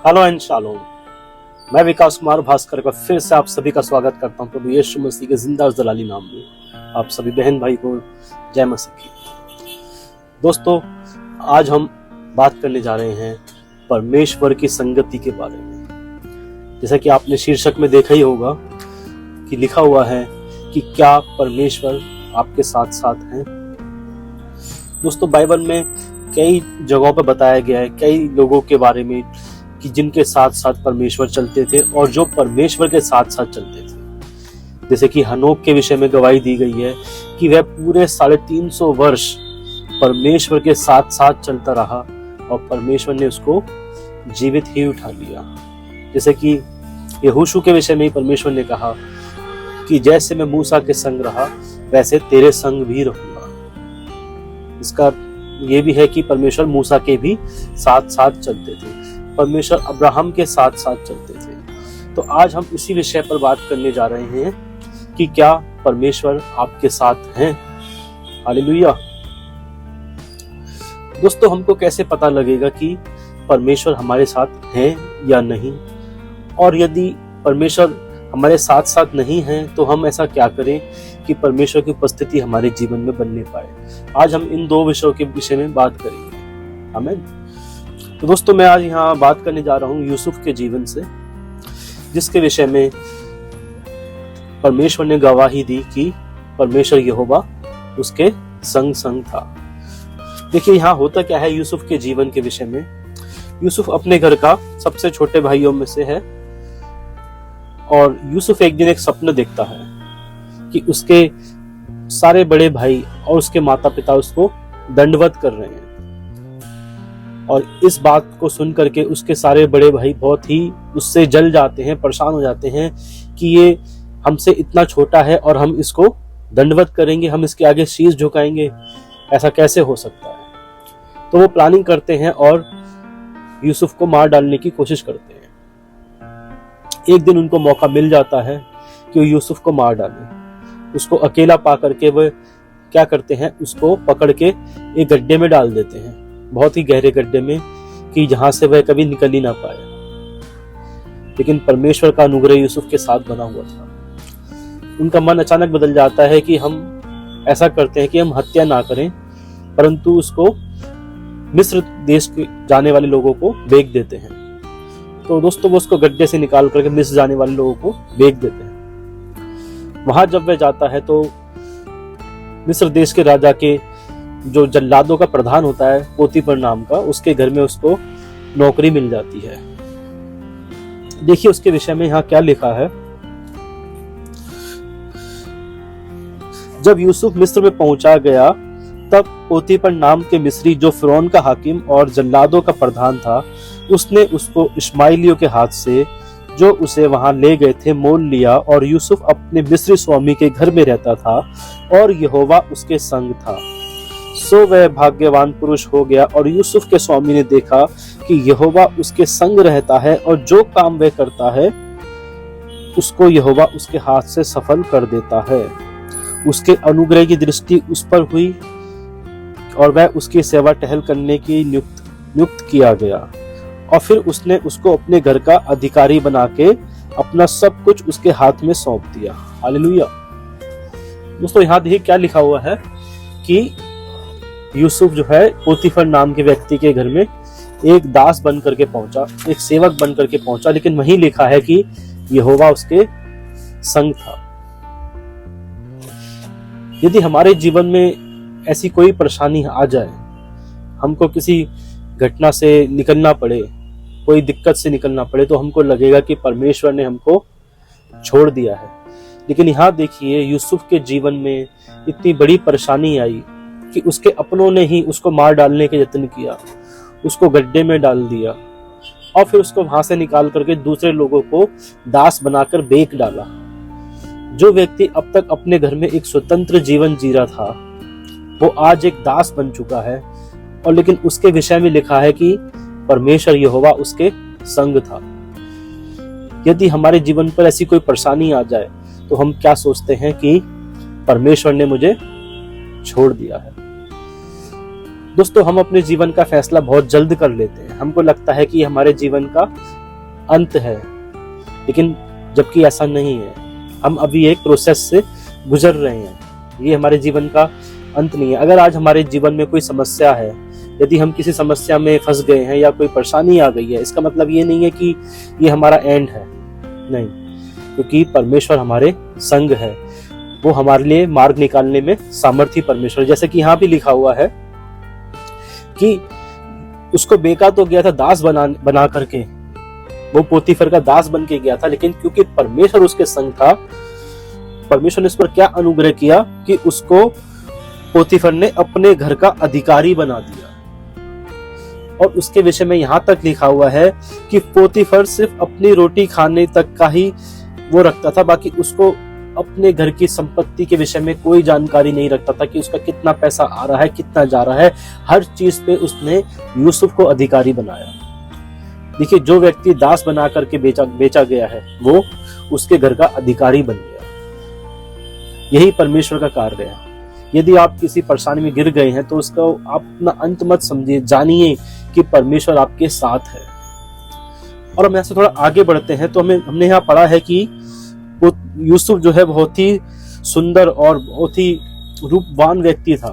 Hello and shalom. मैं विकास कुमार भास्कर का फिर से आप सभी का स्वागत करता हूं प्रभु यीशु मसीह के जिंदा और जलाली नाम में। आप सभी बहन भाई को जय मसीह की। दोस्तों, आज हम बात करने जा रहे हैं परमेश्वर की संगति के बारे में। जैसा कि आपने शीर्षक में देखा ही होगा कि लिखा हुआ है कि क्या परमेश्वर आपके साथ साथ हैं। दोस्तों, बाइबल में कई जगहों पर बताया गया है कई लोगों के बारे में कि जिनके साथ साथ परमेश्वर चलते थे और जो परमेश्वर के साथ साथ चलते थे। जैसे कि हनोक के विषय में गवाही दी गई है कि वह पूरे 350 वर्ष परमेश्वर के साथ साथ चलता रहा और परमेश्वर ने उसको जीवित ही उठा लिया। जैसे कि यहोशू के विषय में ही परमेश्वर ने कहा कि जैसे मैं मूसा के संग रहा वैसे तेरे संग भी रहूंगा। इसका ये भी है कि परमेश्वर मूसा के भी साथ साथ चलते थे, परमेश्वर अब्राहम के साथ साथ चलते थे। तो आज हम इसी विषय पर बात करने जा रहे हैं कि क्या परमेश्वर आपके साथ हैं। हालेलुया। दोस्तों, हमको कैसे पता लगेगा कि परमेश्वर हमारे साथ हैं या नहीं, और यदि परमेश्वर हमारे साथ साथ नहीं है तो हम ऐसा क्या करें कि परमेश्वर की उपस्थिति हमारे जीवन में बनने पाए। आज हम इन दो विषयों के विषय में बात करेंगे। आमीन। तो दोस्तों, मैं आज यहाँ बात करने जा रहा हूँ यूसुफ के जीवन से, जिसके विषय में परमेश्वर ने गवाही दी कि परमेश्वर यहोवा उसके संग संग था। देखिए, यहाँ होता क्या है यूसुफ के जीवन के विषय में। यूसुफ अपने घर का सबसे छोटे भाइयों में से है और यूसुफ एक दिन एक सपना देखता है कि उसके सारे बड़े भाई और उसके माता पिता उसको दंडवत कर रहे हैं। और इस बात को सुन करके उसके सारे बड़े भाई बहुत ही उससे जल जाते हैं, परेशान हो जाते हैं कि ये हमसे इतना छोटा है और हम इसको दंडवत करेंगे, हम इसके आगे शीश झुकाएंगे, ऐसा कैसे हो सकता है। तो वो प्लानिंग करते हैं और यूसुफ को मार डालने की कोशिश करते हैं। एक दिन उनको मौका मिल जाता है कि वो यूसुफ को मार डालें। उसको अकेला पा करके वो क्या करते हैं, उसको पकड़ के एक गड्ढे में डाल देते हैं, बहुत ही गहरे गड्ढे में, कि जहां से वह कभी निकल ही ना पाए। लेकिन परमेश्वर का अनुग्रह यूसुफ के साथ बना हुआ था। उनका मन अचानक बदल जाता है कि हम ऐसा करते हैं कि हम हत्या ना करें, परंतु उसको मिस्र देश के जाने वाले लोगों को बेच देते हैं। तो दोस्तों, वो उसको गड्ढे से निकाल करके मिस्र जाने वाले लोगों को बेच देते हैं। वहां जब वह जाता है तो मिस्र देश के राजा के जो जल्लादों का प्रधान होता है, पोतीफर नाम का, उसके घर में उसको नौकरी मिल जाती है। देखिए उसके विषय में यहाँ क्या लिखा है। जब यूसुफ मिस्र में पहुंचा गया तब पोतीफर नाम के मिस्री, जो फिरौन का हाकिम और जल्लादों का प्रधान था, उसने उसको इश्माइलियों के हाथ से, जो उसे वहां ले गए थे, मोल लिया। और यूसुफ अपने मिस्री स्वामी के घर में रहता था और यहोवा उसके संग था। सो वह भाग्यवान पुरुष हो गया। और यूसुफ के स्वामी ने देखा कि यहोवा उसके संग रहता है और जो काम वह करता है उसको यहोवा उसके हाथ से सफल कर देता है। उसके अनुग्रह की दृष्टि उस पर हुई और वह उसकी सेवा टहल करने की नियुक्त किया गया। और फिर उसने उसको अपने घर का अधिकारी बना के अपना सब कुछ उसके हाथ में सौंप दिया। हालेलुया। दोस्तों, यहाँ देखिए क्या लिखा हुआ है कि यूसुफ जो है पोतीफर नाम के व्यक्ति के घर में एक दास बन करके पहुंचा, एक सेवक बन करके पहुंचा, लेकिन वहीं लिखा है कि यहोवा उसके संग था। यदि हमारे जीवन में ऐसी कोई परेशानी आ जाए, हमको किसी घटना से निकलना पड़े, कोई दिक्कत से निकलना पड़े, तो हमको लगेगा कि परमेश्वर ने हमको छोड़ दिया है। लेकिन यहाँ देखिए यूसुफ के जीवन में इतनी बड़ी परेशानी आई कि उसके अपनों ने ही उसको मार डालने के यत्न किया, उसको गड्ढे में डाल दिया और फिर उसको वहां से निकाल करके दूसरे लोगों को दास बनाकर बेच डाला। जो व्यक्ति अब तक अपने घर में एक स्वतंत्र जीवन जी रहा था, वो आज एक दास बन चुका है। और लेकिन उसके विषय में लिखा है कि परमेश्वर यहोवा उसके संग था। यदि हमारे जीवन पर ऐसी कोई परेशानी आ जाए तो हम क्या सोचते हैं कि परमेश्वर ने मुझे छोड़ दिया है। दोस्तों, हम अपने जीवन का फैसला बहुत जल्द कर लेते हैं। हमको लगता है कि हमारे जीवन का अंत है, लेकिन जबकि ऐसा नहीं है। हम अभी एक प्रोसेस से गुजर रहे हैं। ये हमारे जीवन का अंत नहीं है। अगर आज हमारे जीवन में कोई समस्या है, यदि हम किसी समस्या में फंस गए हैं या कोई परेशानी आ गई है, इसका मतलब ये नहीं है कि ये हमारा एंड है, नहीं, क्योंकि परमेश्वर हमारे संग है। वो हमारे लिए मार्ग निकालने में सामर्थी परमेश्वर। जैसे कि यहाँ भी लिखा हुआ है कि उसको बेचा तो गया था दास बना करके, वो पोतीफर का दास बन के गया था, लेकिन क्योंकि परमेश्वर उसके संग था, परमेश्वर ने उस पर क्या अनुग्रह किया कि उसको पोतीफर ने अपने घर का अधिकारी बना दिया। और उसके विषय में यहाँ तक लिखा हुआ है कि पोतीफर सिर्फ अपनी रोटी खाने तक का ही वो रखता था, बाकी उसको अपने घर की संपत्ति के विषय में कोई जानकारी नहीं रखता था कि उसका कितना पैसा आ रहा है, कितना जा रहा है। हर चीज पे उसने यूसुफ को अधिकारी बनाया। देखिए, जो व्यक्ति दास बना करके बेचा गया है, वो उसके घर का अधिकारी बन गया। यही परमेश्वर का कार्य है। यदि आप किसी परेशानी में गिर गए हैं तो उसका आप अपना अंत मत समझिए, जानिए कि परमेश्वर आपके साथ है। और हम ऐसे थोड़ा आगे बढ़ते हैं तो हमने यहाँ पढ़ा है कि वो यूसुफ जो है बहुत ही सुंदर और बहुत ही रूपवान व्यक्ति था।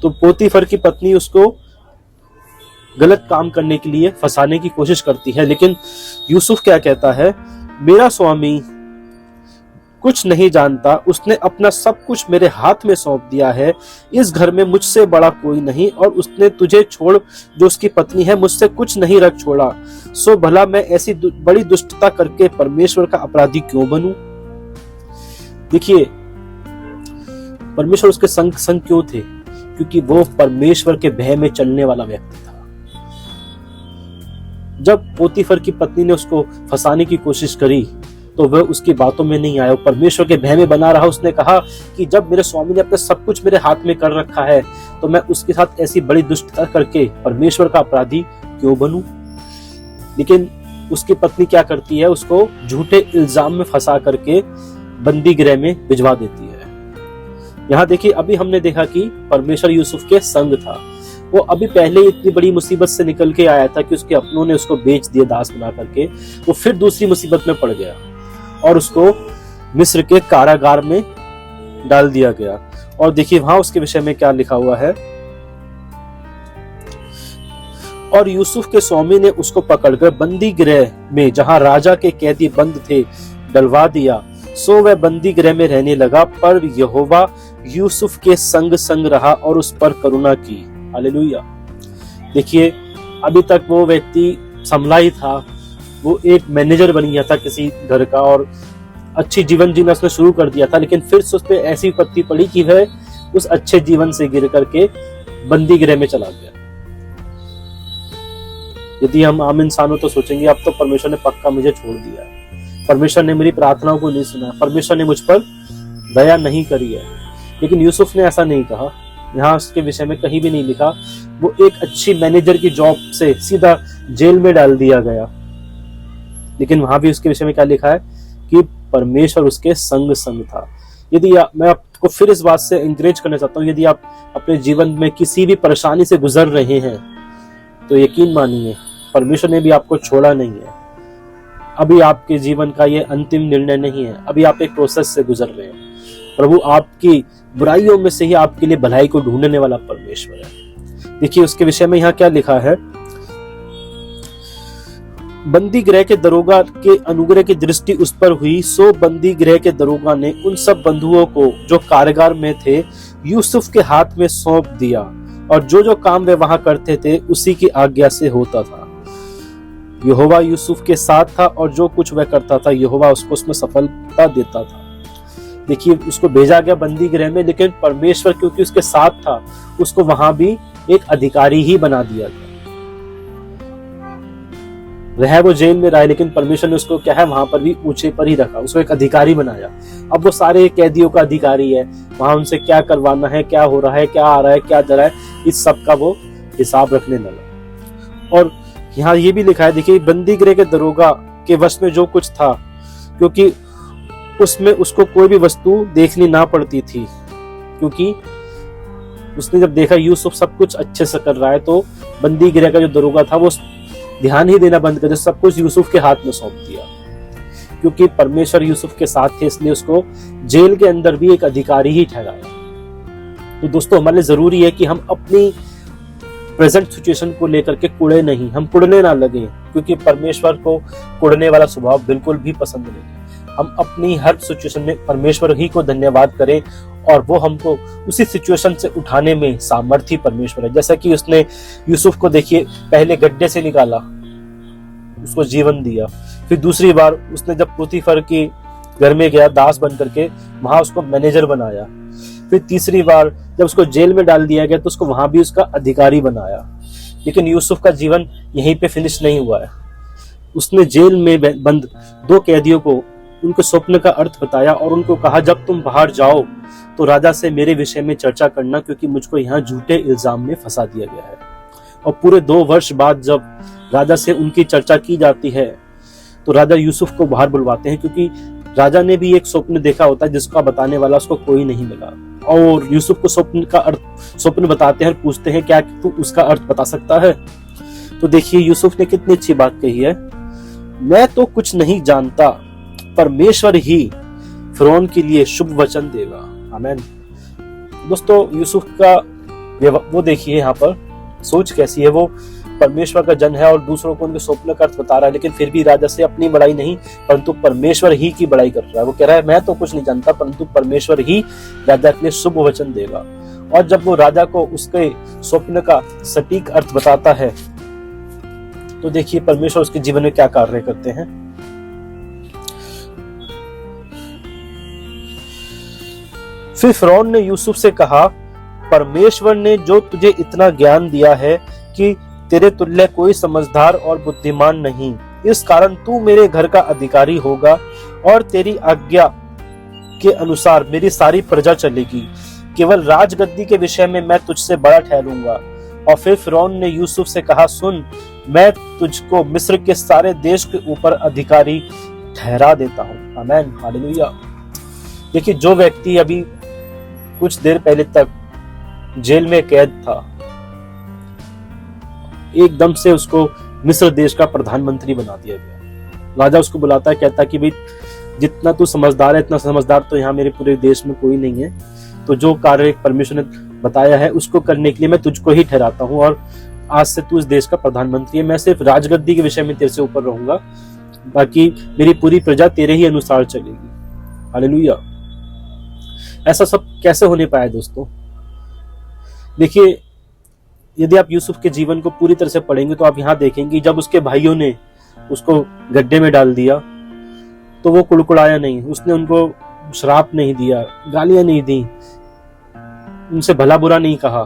तो पोतीफर की पत्नी उसको गलत काम करने के लिए फंसाने की कोशिश करती है, लेकिन यूसुफ क्या कहता है, मेरा स्वामी कुछ नहीं जानता, उसने अपना सब कुछ मेरे हाथ में सौंप दिया है। इस घर में मुझसे बड़ा कोई नहीं, और उसने तुझे छोड़, जो उसकी पत्नी है, मुझसे कुछ नहीं रख छोड़ा। सो भला मैं ऐसी बड़ी दुष्टता करके परमेश्वर का अपराधी क्यों बनूं? देखिए, परमेश्वर उसके संग क्यों थे? क्योंकि वो परमेश्वर के भय में चलने वाला व्यक्ति था। जब पोतीफर की पत्नी ने उसको फंसाने की कोशिश करी तो वह उसकी बातों में नहीं आया, परमेश्वर के भय में बना रहा। उसने कहा कि जब मेरे स्वामी ने अपने सब कुछ मेरे हाथ में कर रखा है, तो मैं उसके साथ ऐसी बड़ी दुष्टता करके परमेश्वर का अपराधी क्यों बनूं? लेकिन उसकी पत्नी क्या करती है, उसको झूठे इल्जाम में फंसा करके बंदी गृह में भिजवा देती है। यहाँ देखिए, अभी हमने देखा कि परमेश्वर यूसुफ के संग था। वो अभी पहले इतनी बड़ी मुसीबत से निकल के आया था कि उसके अपनों ने उसको बेच दिया दास बना करके। वो फिर दूसरी मुसीबत में पड़ गया और उसको मिस्र के कारागार में डाल दिया गया। और देखिए वहां उसके विषय में क्या लिखा हुआ है, और यूसुफ के स्वामी ने उसको पकड़कर बंदी गृह में, जहां राजा के कैदी बंद थे, डलवा दिया। सो वह बंदी गृह में रहने लगा, पर यहोवा यूसुफ के संग संग रहा और उस पर करुणा की। हालेलुया। देखिए, अभी तक वो व्यक्ति संभला ही था, वो एक मैनेजर बन गया था किसी घर का और अच्छी जीवन जीना उसने शुरू कर दिया था, लेकिन फिर से उस पर ऐसी विपत्ति पड़ी कि वह उस अच्छे जीवन से गिर करके बंदी गृह में चला गया। यदि हम आम इंसान हो तो सोचेंगे अब तो परमेश्वर ने पक्का मुझे छोड़ दिया है, परमेश्वर ने मेरी प्रार्थनाओं को नहीं सुना, परमेश्वर ने मुझ पर दया नहीं करी है। लेकिन यूसुफ ने ऐसा नहीं कहा। यहाँ उसके विषय में कहीं भी नहीं लिखा। वो एक अच्छी मैनेजर की जॉब से सीधा जेल में डाल दिया गया, लेकिन वहां भी उसके विषय में क्या लिखा है कि परमेश्वर उसके संग संग था। यदि मैं आपको फिर इस बात से इंकरेज करना चाहता हूँ, यदि आप अपने जीवन में किसी भी परेशानी से गुजर रहे हैं तो यकीन मानिए परमेश्वर ने भी आपको छोड़ा नहीं है। अभी आपके जीवन का ये अंतिम निर्णय नहीं है, अभी आप एक प्रोसेस से गुजर रहे हैं। प्रभु आपकी बुराइयों में से ही आपके लिए भलाई को ढूंढने वाला परमेश्वर है। देखिए उसके विषय में यहाँ क्या लिखा है, बंदी गृह के दरोगा के अनुग्रह की दृष्टि उस पर हुई। सो बंदी गृह के दरोगा ने उन सब बंधुओं को जो कारागार में थे यूसुफ के हाथ में सौंप दिया, और जो जो काम वे वहां करते थे उसी की आज्ञा से होता था। यहोवा यूसुफ के साथ था और जो कुछ वह करता था यहोवा उसको उसमें सफलता देता था। देखिए उसको भेजा गया बंदी गृह में, लेकिन परमेश्वर क्योंकि उसके साथ था उसको वहां भी एक अधिकारी ही बना दिया गया। वह वो जेल में रहा, लेकिन परमेश्वर ने उसको क्या है वहां पर भी ऊंचे पर ही रखा, उसको एक अधिकारी बनाया। अब वो सारे कैदियों का अधिकारी है, वहां उनसे क्या करवाना है, क्या हो रहा है, क्या आ रहा है, क्या जा रहा है, इस सब का वो हिसाब रखने लगा। और यहाँ ये भी लिखा है, देखिए बंदी गृह के दरोगा के वश में जो कुछ था, क्योंकि उसमें उसको कोई भी वस्तु देखनी ना पड़ती थी, क्योंकि उसने जब देखा यूसुफ सब कुछ अच्छे से कर रहा है तो बंदी गिरह का जो दरोगा था वो ध्यान ही देना बंद कर दिया, सब कुछ यूसुफ के हाथ में सौंप दिया। क्योंकि परमेश्वर यूसुफ के साथ थे इसलिए उसको जेल के अंदर भी एक अधिकारी ही ठहराया। तो दोस्तों हमारे लिए जरूरी है कि हम अपनी प्रेजेंट सिचुएशन को लेकर के कुड़े नहीं, हम कुड़ने ना लगे, क्योंकि परमेश्वर को कुड़ने वाला स्वभाव बिल्कुल भी पसंद नहीं। हम अपनी हर सिचुएशन में परमेश्वर ही को धन्यवाद करें और वो हमको उसी सिचुएशन से उठाने में सामर्थ्य परमेश्वर है। जैसा कि उसने यूसुफ को देखिए पहले गड्ढे से निकाला, उसको जीवन दिया, फिर दूसरी बार उसने जब पोतीफर के घर में गया दास बन करके, वहां उसको मैनेजर बनाया, फिर तीसरी बार जब उसको जेल में डाल दिया गया तो उसको वहां भी उसका अधिकारी बनाया। लेकिन यूसुफ का जीवन यहीं पे फिनिश नहीं हुआ है। उसने जेल में बंद 2 कैदियों को उनके स्वप्न का अर्थ बताया और उनको कहा जब तुम बाहर जाओ तो राजा से मेरे विषय में चर्चा करना, क्योंकि मुझको यहाँ झूठे इल्जाम में फंसा दिया गया है। और पूरे 2 वर्ष बाद जब राजा से उनकी चर्चा की जाती है तो राजा यूसुफ को बाहर बुलवाते हैं, क्योंकि राजा ने भी एक स्वप्न देखा होता है जिसका बताने वाला उसको कोई नहीं मिला। और यूसुफ को स्वप्न बताते हैं और पूछते हैं क्या तू उसका अर्थ बता सकता है। तो देखिए यूसुफ ने कितनी अच्छी बात कही है, मैं तो कुछ नहीं जानता, परमेश्वर ही फिरौन के लिए शुभ वचन देगा। आमीन। दोस्तों यूसुफ का वो देखिए यहाँ पर सोच कैसी है, वो परमेश्वर का जन है और दूसरों को उनके स्वप्न का अर्थ बता रहा है, लेकिन फिर भी राजा से अपनी बड़ाई नहीं परंतु परमेश्वर ही की बड़ाई कर रहा है। वो कह रहा है मैं तो कुछ नहीं जानता परंतु परमेश्वर ही राजा के लिए शुभ वचन देगा। और जब वो राजा को उसके स्वप्न का सटीक अर्थ बताता है तो देखिए परमेश्वर उसके जीवन में क्या कार्य करते हैं। फिर फिरौन ने यूसुफ से कहा, परमेश्वर ने जो तुझे इतना ज्ञान दिया है कि तेरे तुल्य कोई समझदार और बुद्धिमान नहीं, इस कारण तू मेरे घर का अधिकारी होगा और तेरी आज्ञा के अनुसार मेरी सारी प्रजा चलेगी। केवल राजगद्दी के विषय में मैं तुझसे बड़ा ठहरूंगा। और फिर फिरौन ने यूसुफ से कहा, सुन, मैं तुझको मिस्र के सारे देश के ऊपर अधिकारी ठहरा देता हूँ। आमीन, हालेलुया। देखिए जो व्यक्ति अभी कुछ देर पहले तक जेल में कैद था, एकदम से उसको मिस्र देश का प्रधानमंत्री बना दिया गया। राजा उसको बुलाता है, कहता है कि भाई जितना तू समझदार है इतना समझदार तो यहाँ मेरे पूरे देश में कोई नहीं है, तो जो कार्य परमेश्वर ने बताया है उसको करने के लिए मैं तुझको ही ठहराता हूँ और आज से तू इस देश का प्रधानमंत्री है। मैं सिर्फ राजगद्दी के विषय में तेरे से ऊपर रहूंगा, बाकी मेरी पूरी प्रजा तेरे ही अनुसार चलेगी। हालेलुया। ऐसा सब कैसे होने पाया दोस्तों? देखिए यदि आप यूसुफ के जीवन को पूरी तरह से पढ़ेंगे तो आप यहाँ देखेंगे जब उसके भाइयों ने उसको गड्ढे में डाल दिया तो वो कुड़कुड़ाया नहीं, उसने उनको श्राप नहीं दिया, गालियां नहीं दी, उनसे भला बुरा नहीं कहा।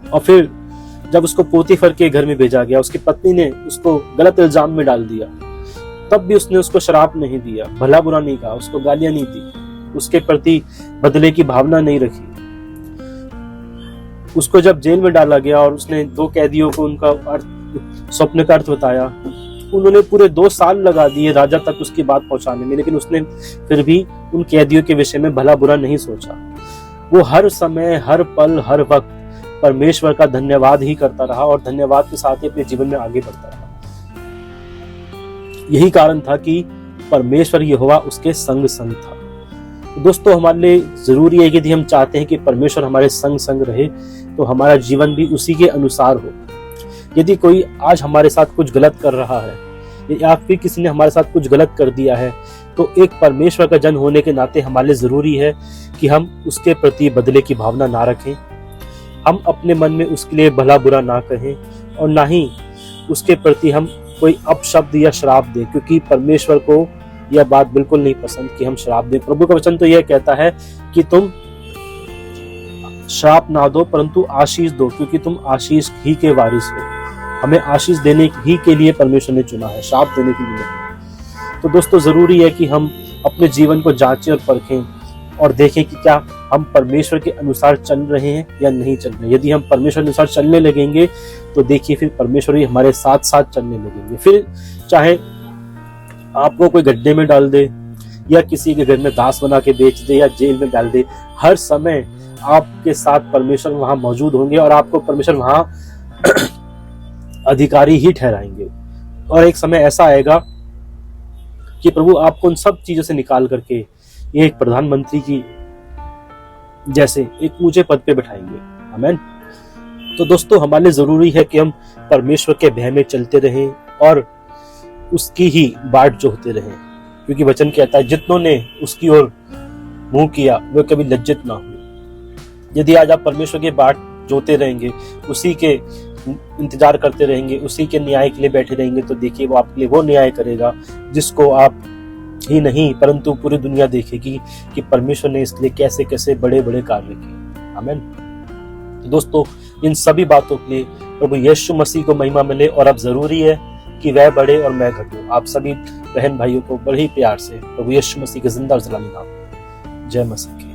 और फिर जब उसको पोतीफर के घर में भेजा गया, उसकी पत्नी ने उसको गलत इल्जाम में डाल दिया, तब भी उसने उसको श्राप नहीं दिया, भला बुरा नहीं कहा, उसको गालियां नहीं दी, उसके प्रति बदले की भावना नहीं रखी। उसको जब जेल में डाला गया और उसने 2 कैदियों को उनका स्वप्न का अर्थ बताया, उन्होंने पूरे 2 साल लगा दिए राजा तक उसकी बात पहुंचाने में, लेकिन उसने फिर भी उन कैदियों के विषय में भला बुरा नहीं सोचा। वो हर समय, हर पल, हर वक्त परमेश्वर का धन्यवाद ही करता रहा और धन्यवाद के साथ ही अपने जीवन में आगे बढ़ता रहा। यही कारण था कि परमेश्वर यहोवा उसके संग संग था। दोस्तों हमारे लिए जरूरी है कि यदि हम चाहते हैं कि परमेश्वर हमारे संग संग रहे तो हमारा जीवन भी उसी के अनुसार हो। यदि कोई आज हमारे साथ कुछ गलत कर रहा है या फिर किसी ने हमारे साथ कुछ गलत कर दिया है तो एक परमेश्वर का जन होने के नाते हमारे लिए जरूरी है कि हम उसके प्रति बदले की भावना ना रखें, हम अपने मन में उसके लिए भला बुरा ना कहें और ना ही उसके प्रति हम कोई अपशब्द या श्राप दें, क्योंकि परमेश्वर को यह बात बिल्कुल नहीं पसंद कि हम श्राप दें। प्रभु का वचन तो यह कहता है कि तुम श्राप ना दो परंतु आशीष दो, क्योंकि तुम आशीष ही के वारिस हो। हमें आशीष देने ही के लिए परमेश्वर ने चुना है, श्राप देने के लिए नहीं। तो दोस्तों जरूरी है कि हम अपने जीवन को जांचें और परखें और देखें कि क्या हम परमेश्वर के अनुसार चल रहे हैं या नहीं चल रहे। यदि हम परमेश्वर के अनुसार चलने लगेंगे तो देखिए फिर परमेश्वर ही हमारे साथ साथ चलने लगेंगे। फिर चाहे आपको कोई गड्ढे में डाल दे या किसी के घर में दास बना के बेच दे या जेल में डाल दे, हर समय आपके साथ परमेश्वर वहां मौजूद होंगे और आपको परमेश्वर वहां अधिकारी ही ठहराएंगे। और एक समय ऐसा आएगा कि प्रभु आपको उन सब चीजों से निकाल करके एक प्रधानमंत्री की जैसे एक ऊंचे पद पे बैठाएंगे। आमीन। तो दोस्तों, हमारे लिए जरूरी है कि हम परमेश्वर के भय में चलते रहें और उसकी ही बाट जोहते रहें, क्योंकि वचन कहता है जितनों ने उसकी ओर मुंह किया वे कभी लज्जित ना हुए। यदि आज आप परमेश्वर की बाट जोते रहेंगे, उसी के इंतजार करते रहेंगे, उसी के न्याय के लिए बैठे रहेंगे, तो देखिए वो आपके लिए वो न्याय करेगा जिसको आप ही नहीं परंतु पूरी दुनिया देखेगी कि परमेश्वर ने इसके लिए कैसे कैसे बड़े बड़े कार्य किए। आमीन। दोस्तों, इन सभी बातों के लिए प्रभु यीशु मसीह को महिमा मिले और अब जरूरी है कि वह बढ़े और मैं घटूं। आप सभी बहन भाइयों को बड़े ही प्यार से प्रभु यीशु मसीह के जिंदा और सलामी नाम जय मसीह।